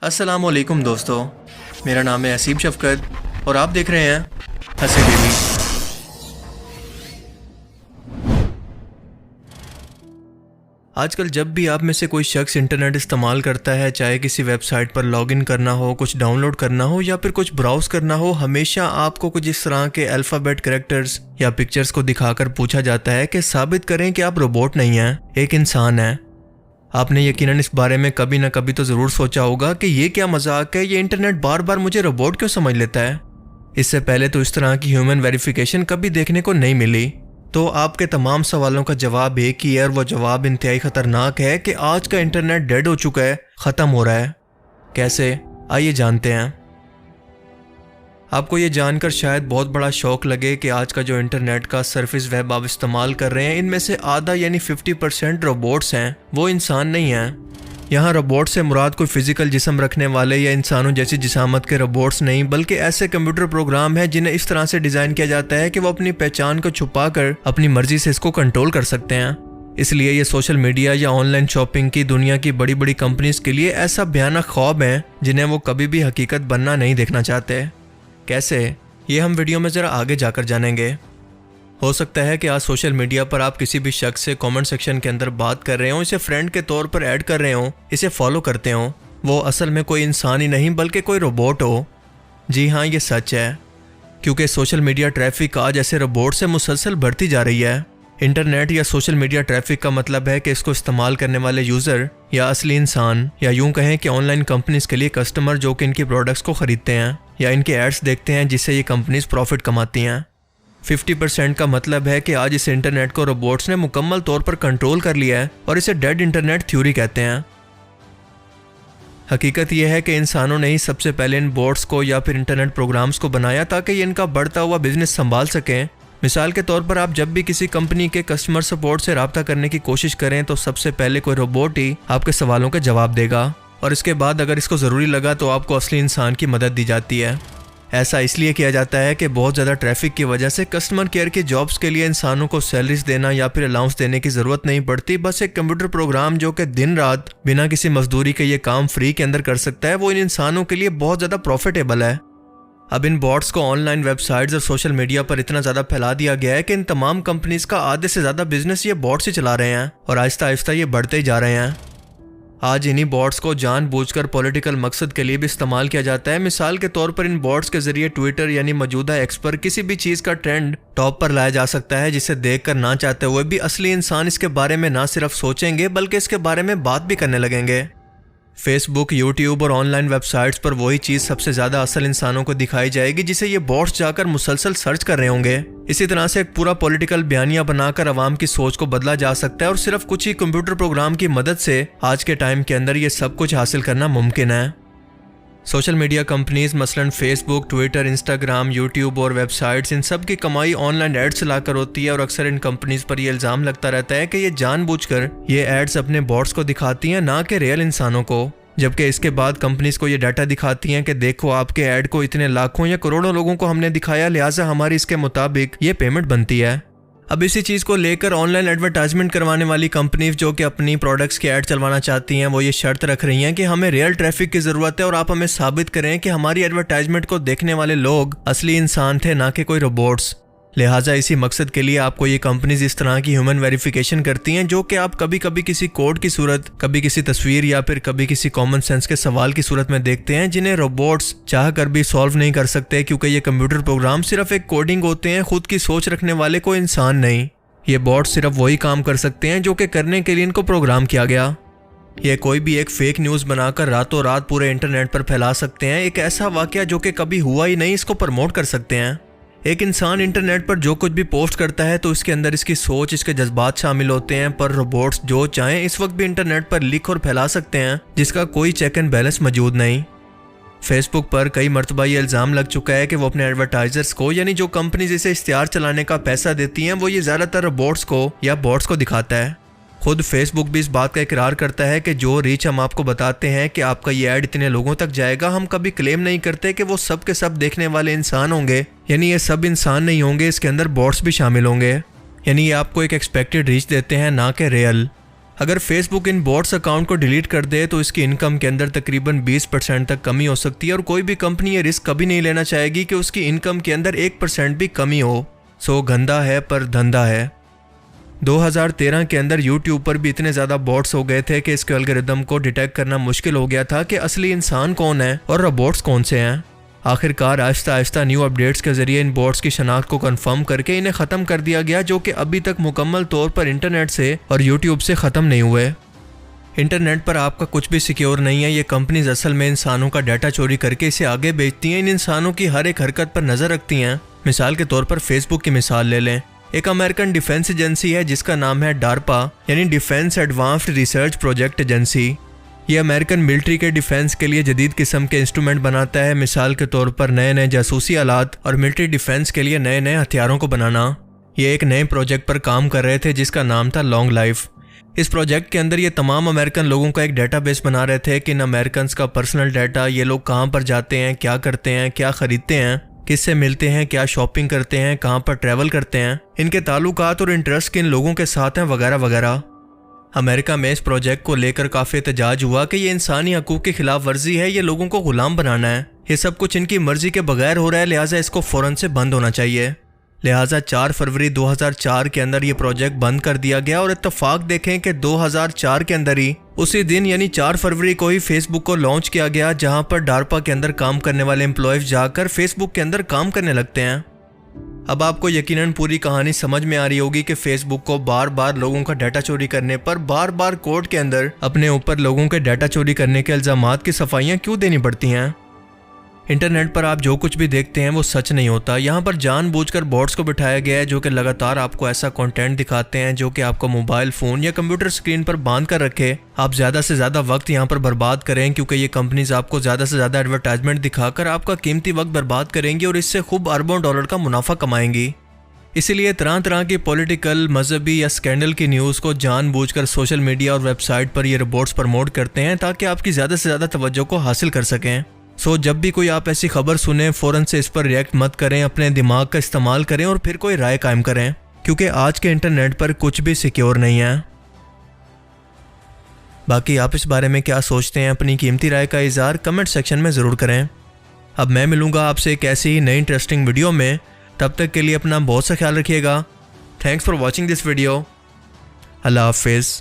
अस्सलामुअलैकुम दोस्तों, मेरा नाम है असीम शफकत और आप देख रहे हैं हंसे डेली। आजकल जब भी आप में से कोई शख्स इंटरनेट इस्तेमाल करता है, चाहे किसी वेबसाइट पर लॉगिन करना हो, कुछ डाउनलोड करना हो या फिर कुछ ब्राउज करना हो, हमेशा आपको कुछ इस तरह के अल्फ़ाबेट कैरेक्टर्स या पिक्चर्स को दिखाकर पूछा जाता है कि साबित करें कि आप रोबोट नहीं हैं, एक इंसान है। आपने यकीनन इस बारे में कभी ना कभी तो ज़रूर सोचा होगा कि ये क्या मजाक है, ये इंटरनेट बार बार मुझे रोबोट क्यों समझ लेता है। इससे पहले तो इस तरह की ह्यूमन वेरिफिकेशन कभी देखने को नहीं मिली। तो आपके तमाम सवालों का जवाब एक ही है और वो जवाब इंतहाई ख़तरनाक है कि आज का इंटरनेट डेड हो चुका है, ख़त्म हो रहा है। कैसे, आइए जानते हैं। आपको ये जानकर शायद बहुत बड़ा शौक लगे कि आज का जो इंटरनेट का सर्फिस वेब आप इस्तेमाल कर रहे हैं, इनमें से आधा यानी 50% रोबोट्स हैं, वो इंसान नहीं हैं। यहाँ रोबोट से मुराद कोई फिजिकल जिस्म रखने वाले या इंसानों जैसी जिसामत के रोबोट्स नहीं, बल्कि ऐसे कंप्यूटर प्रोग्राम हैं जिन्हें इस तरह से डिज़ाइन किया जाता है कि वो अपनी पहचान को छुपा कर अपनी मर्जी से इसको कंट्रोल कर सकते हैं। इसलिए ये सोशल मीडिया या ऑनलाइन शॉपिंग की दुनिया की बड़ी बड़ी कंपनीज के लिए ऐसा भयानक ख्वाब है जिन्हें वो कभी भी हकीकत बनना नहीं देखना चाहते। कैसे, ये हम वीडियो में ज़रा आगे जाकर जानेंगे। हो सकता है कि आज सोशल मीडिया पर आप किसी भी शख्स से कमेंट सेक्शन के अंदर बात कर रहे हो, इसे फ्रेंड के तौर पर ऐड कर रहे हो, इसे फॉलो करते हो, वो असल में कोई इंसान ही नहीं बल्कि कोई रोबोट हो। जी हाँ, ये सच है, क्योंकि सोशल मीडिया ट्रैफिक आज ऐसे रोबोट से मुसलसल बढ़ती जा रही है। इंटरनेट या सोशल मीडिया ट्रैफिक का मतलब है कि इसको इस्तेमाल करने वाले यूज़र या असली इंसान, या यूं कहें कि ऑनलाइन कंपनीज के लिए कस्टमर जो कि इनकी प्रोडक्ट्स को ख़रीदते हैं या इनके एड्स देखते हैं जिससे ये कंपनीज प्रॉफिट कमाती हैं। 50% का मतलब है कि आज इस इंटरनेट को रोबोट्स ने मुकम्मल तौर पर कंट्रोल कर लिया है और इसे डेड इंटरनेट थ्योरी कहते हैं। हकीकत यह है कि इंसानों ने ही सबसे पहले इन बोट्स को या फिर इंटरनेट प्रोग्राम्स को बनाया ताकि ये इनका बढ़ता हुआ बिजनेस संभाल सकें। मिसाल के तौर पर आप जब भी किसी कंपनी के कस्टमर सपोर्ट से रब्ता करने की कोशिश करें तो सबसे पहले कोई रोबोट ही आपके सवालों का जवाब देगा और इसके बाद अगर इसको ज़रूरी लगा तो आपको असली इंसान की मदद दी जाती है। ऐसा इसलिए किया जाता है कि बहुत ज़्यादा ट्रैफिक की वजह से कस्टमर केयर के जॉब्स के लिए इंसानों को सैलरीज देना या फिर अलाउंस देने की ज़रूरत नहीं पड़ती। बस एक कंप्यूटर प्रोग्राम जो कि दिन रात बिना किसी मजदूरी के ये काम फ्री के अंदर कर सकता है, वो इन इंसानों के लिए बहुत ज़्यादा प्रॉफिटेबल है। अब इन बॉट्स को ऑनलाइन वेबसाइट्स और सोशल मीडिया पर इतना ज़्यादा फैला दिया गया है कि इन तमाम कंपनीज का आधे से ज़्यादा बिजनेस ये बॉट्स ही चला रहे हैं और आहिस्ता आहिस्ता ये बढ़ते ही जा रहे हैं। आज इन्हीं बॉट्स को जानबूझकर पॉलिटिकल मकसद के लिए भी इस्तेमाल किया जाता है। मिसाल के तौर पर इन बॉट्स के जरिए ट्विटर यानी मौजूदा एक्स पर किसी भी चीज़ का ट्रेंड टॉप पर लाया जा सकता है जिसे देखकर ना चाहते हुए भी असली इंसान इसके बारे में ना सिर्फ सोचेंगे बल्कि इसके बारे में बात भी करने लगेंगे। फेसबुक, यूट्यूब और ऑनलाइन वेबसाइट्स पर वही चीज़ सबसे ज़्यादा असल इंसानों को दिखाई जाएगी जिसे ये बॉट्स जाकर मुसलसल सर्च कर रहे होंगे। इसी तरह से एक पूरा पॉलिटिकल बयानिया बनाकर अवाम की सोच को बदला जा सकता है और सिर्फ कुछ ही कंप्यूटर प्रोग्राम की मदद से आज के टाइम के अंदर ये सब कुछ हासिल करना मुमकिन है। सोशल मीडिया कंपनीज मसलन फेसबुक, ट्विटर, इंस्टाग्राम, यूट्यूब और वेबसाइट्स, इन सब की कमाई ऑनलाइन एड्स चलाकर होती है और अक्सर इन कंपनीज पर यह इल्ज़ाम लगता रहता है कि ये जानबूझकर ये एड्स अपने बॉट्स को दिखाती हैं, ना कि रियल इंसानों को। जबकि इसके बाद कंपनीज को ये डाटा दिखाती हैं कि देखो आपके ऐड को इतने लाखों या करोड़ों लोगों को हमने दिखाया, लिहाजा हमारी इसके मुताबिक ये पेमेंट बनती है। अब इसी चीज़ को लेकर ऑनलाइन एडवर्टाइजमेंट करवाने वाली कंपनीज जो कि अपनी प्रोडक्ट्स की ऐड चलवाना चाहती हैं, वो ये शर्त रख रही हैं कि हमें रियल ट्रैफिक की ज़रूरत है और आप हमें साबित करें कि हमारी एडवर्टाइजमेंट को देखने वाले लोग असली इंसान थे, ना कि कोई रोबोट्स। लिहाजा इसी मकसद के लिए आपको ये कंपनीज इस तरह की ह्यूमन वेरिफिकेशन करती हैं जो कि आप कभी कभी किसी कोड की सूरत, कभी किसी तस्वीर या फिर कभी किसी कॉमन सेंस के सवाल की सूरत में देखते हैं, जिन्हें रोबोट्स चाह कर भी सॉल्व नहीं कर सकते क्योंकि ये कंप्यूटर प्रोग्राम सिर्फ एक कोडिंग होते हैं, खुद की सोच रखने वाले कोई इंसान नहीं। ये बॉट सिर्फ वही काम कर सकते हैं जो कि करने के लिए इनको प्रोग्राम किया गया। ये कोई भी एक फेक न्यूज़ बनाकर रातों रात पूरे इंटरनेट पर फैला सकते हैं। एक ऐसा वाकया जो कि कभी हुआ ही नहीं, इसको प्रमोट कर सकते हैं। एक इंसान इंटरनेट पर जो कुछ भी पोस्ट करता है तो इसके अंदर इसकी सोच, इसके जज्बात शामिल होते हैं, पर रोबोट्स जो चाहें इस वक्त भी इंटरनेट पर लिख और फैला सकते हैं जिसका कोई चेक एंड बैलेंस मौजूद नहीं। फेसबुक पर कई मरतबा ये इल्ज़ाम लग चुका है कि वो अपने एडवर्टाइजर्स को, यानी जो कंपनीज इसे इश्तिहार चलाने का पैसा देती हैं, वो ये ज़्यादातर रोबोट्स को या बॉट्स को दिखाता है। खुद फेसबुक भी इस बात का इकरार करता है कि जो रीच हम आपको बताते हैं कि आपका ये ऐड इतने लोगों तक जाएगा, हम कभी क्लेम नहीं करते कि वो सब के सब देखने वाले इंसान होंगे, यानी ये सब इंसान नहीं होंगे, इसके अंदर बॉट्स भी शामिल होंगे। यानी ये आपको एक एक्सपेक्टेड रीच देते हैं, ना कि रियल। अगर फेसबुक इन बॉट्स अकाउंट को डिलीट कर दे तो इसकी इनकम के अंदर तकरीबन 20% तक कमी हो सकती है और कोई भी कंपनी ये रिस्क कभी नहीं लेना चाहेगी कि उसकी इनकम के अंदर 1% भी कमी हो। सो गंदा है पर धंधा है। 2013 के अंदर यूट्यूब पर भी इतने ज़्यादा बॉट्स हो गए थे कि इसके एल्गोरिदम को डिटेक्ट करना मुश्किल हो गया था कि असली इंसान कौन है और रोबोट्स कौन से हैं। आखिरकार आहिस्ता आहिस्ता न्यू अपडेट्स के जरिए इन बॉट्स की शनाख्त को कंफर्म करके इन्हें ख़त्म कर दिया गया, जो कि अभी तक मुकम्मल तौर पर इंटरनेट से और यूट्यूब से ख़त्म नहीं हुए। इंटरनेट पर आपका कुछ भी सिक्योर नहीं है। ये कंपनीज असल में इंसानों का डाटा चोरी करके इसे आगे बेचती हैं। इन इंसानों की हर एक हरकत पर नज़र रखती हैं। मिसाल के तौर पर फेसबुक की मिसाल ले लें। एक अमेरिकन डिफेंस एजेंसी है जिसका नाम है डारपा, यानी defence advanced research project agency. ये अमेरिकन मिलिट्री के डिफेंस के लिए जदीद किस्म के इंस्ट्रूमेंट बनाता है, मिसाल के तौर पर नए नए जासूसी आलात और मिलिट्री डिफेंस के लिए नए नए हथियारों को बनाना। ये एक नए प्रोजेक्ट पर काम कर रहे थे जिसका नाम था लॉन्ग लाइफ। इस प्रोजेक्ट के अंदर ये तमाम अमेरिकन लोगों का एक डेटाबेस बना रहे थे कि इन अमेरिकन का पर्सनल डाटा, ये लोग कहाँ पर जाते हैं, क्या करते हैं, क्या खरीदते हैं, किससे मिलते हैं, क्या शॉपिंग करते हैं, कहाँ पर ट्रैवल करते हैं, इनके ताल्लुकात और इंटरेस्ट किन लोगों के साथ हैं, वगैरह वगैरह। अमेरिका में इस प्रोजेक्ट को लेकर काफ़ी एहतजाज हुआ कि ये इंसानी हकूक़ की खिलाफ वर्जी है, ये लोगों को गुलाम बनाना है, ये सब कुछ इनकी मर्जी के बगैर हो रहा है, लिहाजा इसको फ़ौरन से बंद होना चाहिए। लिहाजा 4 फरवरी 2004 के अंदर ये प्रोजेक्ट बंद कर दिया गया और इत्तफाक देखें कि 2004 के अंदर ही उसी दिन यानी 4 फरवरी को ही फेसबुक को लॉन्च किया गया, जहां पर डारपा के अंदर काम करने वाले एम्प्लॉयज जाकर फेसबुक के अंदर काम करने लगते हैं। अब आपको यकीनन पूरी कहानी समझ में आ रही होगी कि फेसबुक को बार बार लोगों का डाटा चोरी करने पर बार बार कोर्ट के अंदर अपने ऊपर लोगों के डाटा चोरी करने के इल्ज़ामात की सफाइयाँ क्यों देनी पड़ती हैं। इंटरनेट पर आप जो कुछ भी देखते हैं वो सच नहीं होता। यहाँ पर जानबूझकर बॉट्स को बिठाया गया है जो कि लगातार आपको ऐसा कंटेंट दिखाते हैं जो कि आपको मोबाइल फ़ोन या कंप्यूटर स्क्रीन पर बांध कर रखे। आप ज़्यादा से ज़्यादा वक्त यहाँ पर बर्बाद करें, क्योंकि ये कंपनीज आपको ज़्यादा से ज़्यादा एडवर्टाइजमेंट दिखाकर आपका कीमती वक्त बर्बाद करेंगी और इससे खूब अरबों डॉलर का मुनाफा कमाएंगी। इसीलिए तरह तरह की पॉलिटिकल, मजहबी या स्कैंडल की न्यूज़ को जानबूझकर सोशल मीडिया और वेबसाइट पर ये रिपोर्ट्स प्रमोट करते हैं ताकि आपकी ज़्यादा से ज़्यादा तवज्जो को हासिल कर सकें। सो जब भी कोई आप ऐसी खबर सुने फ़ौरन से इस पर रिएक्ट मत करें, अपने दिमाग का इस्तेमाल करें और फिर कोई राय कायम करें, क्योंकि आज के इंटरनेट पर कुछ भी सिक्योर नहीं है। बाकी आप इस बारे में क्या सोचते हैं, अपनी कीमती राय का इज़हार कमेंट सेक्शन में ज़रूर करें। अब मैं मिलूँगा आपसे एक ऐसी ही नई इंटरेस्टिंग वीडियो में। तब तक के लिए अपना बहुत सा ख्याल रखिएगा। Thanks for watching this video. अल्लाह हाफिज़।